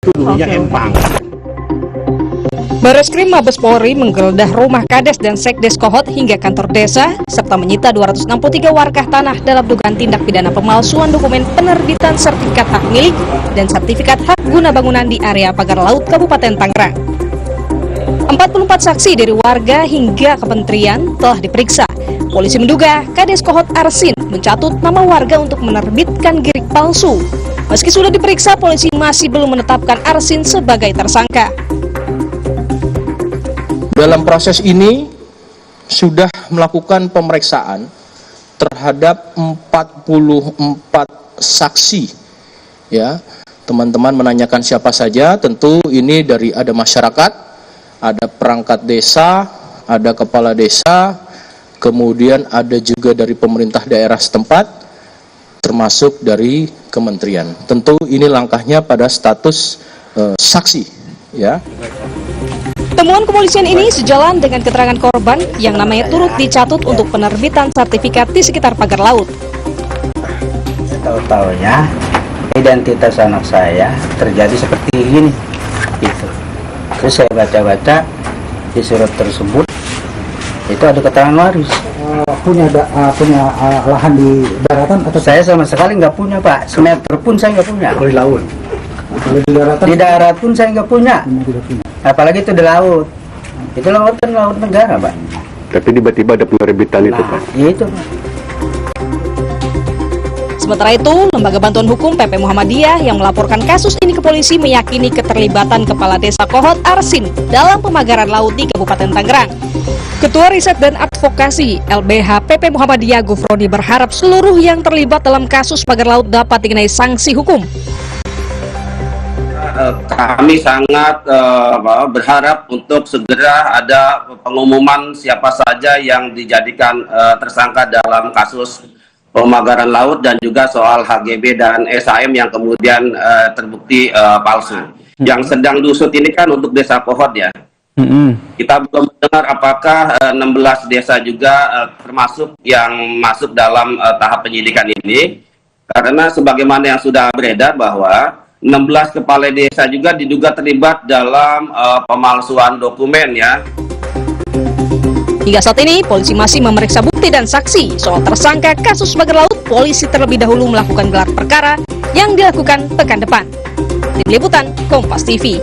Itu dulunya Empang. Bareskrim Mabes Polri menggeledah rumah Kades dan Sekdes Kohot hingga kantor desa, serta menyita 263 warkah tanah dalam dugaan tindak pidana pemalsuan dokumen penerbitan sertifikat hak milik dan sertifikat hak guna bangunan di area pagar laut Kabupaten Tangerang. 44 saksi dari warga hingga kementerian telah diperiksa. Polisi menduga Kades Kohot Arsin mencatut nama warga untuk menerbitkan girik palsu. Meski sudah diperiksa, polisi masih belum menetapkan Arsin sebagai tersangka. Dalam proses ini sudah melakukan pemeriksaan terhadap 44 saksi. Ya, teman-teman menanyakan siapa saja, tentu ini dari ada masyarakat, ada perangkat desa, ada kepala desa, kemudian ada juga dari pemerintah daerah setempat, termasuk dari kementerian. Tentu ini langkahnya pada status saksi, ya. Temuan kepolisian ini sejalan dengan keterangan korban yang namanya turut dicatut untuk penerbitan sertifikat di sekitar pagar laut. Tahu-taunya identitas anak saya terjadi seperti ini, gitu. Terus saya baca-baca di surat tersebut itu ada keterangan waris. Punya lahan di daratan atau Saya sama sekali nggak punya, Pak. Semeter pun saya nggak punya. di laut? Kalau di daratan Di darat pun saya nggak punya. tidak punya. Apalagi itu di laut. Itu lautan laut negara, Pak. Tapi tiba-tiba ada penerbitan itu, Pak. Itu, Pak. Sementara itu, Lembaga Bantuan Hukum PP Muhammadiyah yang melaporkan kasus ini ke polisi meyakini keterlibatan Kepala Desa Kohot Arsin dalam pemagaran laut di Kabupaten Tangerang. Ketua Riset dan Advokasi LBH PP Muhammadiyah Gufroni berharap seluruh yang terlibat dalam kasus pagar laut dapat dikenai sanksi hukum. Kami sangat berharap untuk segera ada pengumuman siapa saja yang dijadikan tersangka dalam kasus pemagaran laut dan juga soal HGB dan SAM yang kemudian terbukti palsu. Yang sedang diusut ini kan untuk desa Kohot, ya. Kita belum mendengar apakah 16 desa juga termasuk yang masuk dalam tahap penyidikan ini, karena sebagaimana yang sudah beredar bahwa 16 kepala desa juga diduga terlibat dalam pemalsuan dokumen, ya. Hingga saat ini, polisi masih memeriksa bukti dan saksi soal tersangka kasus pagar laut. Polisi terlebih dahulu melakukan gelar perkara yang dilakukan pekan depan. Tim Liputan Kompas TV.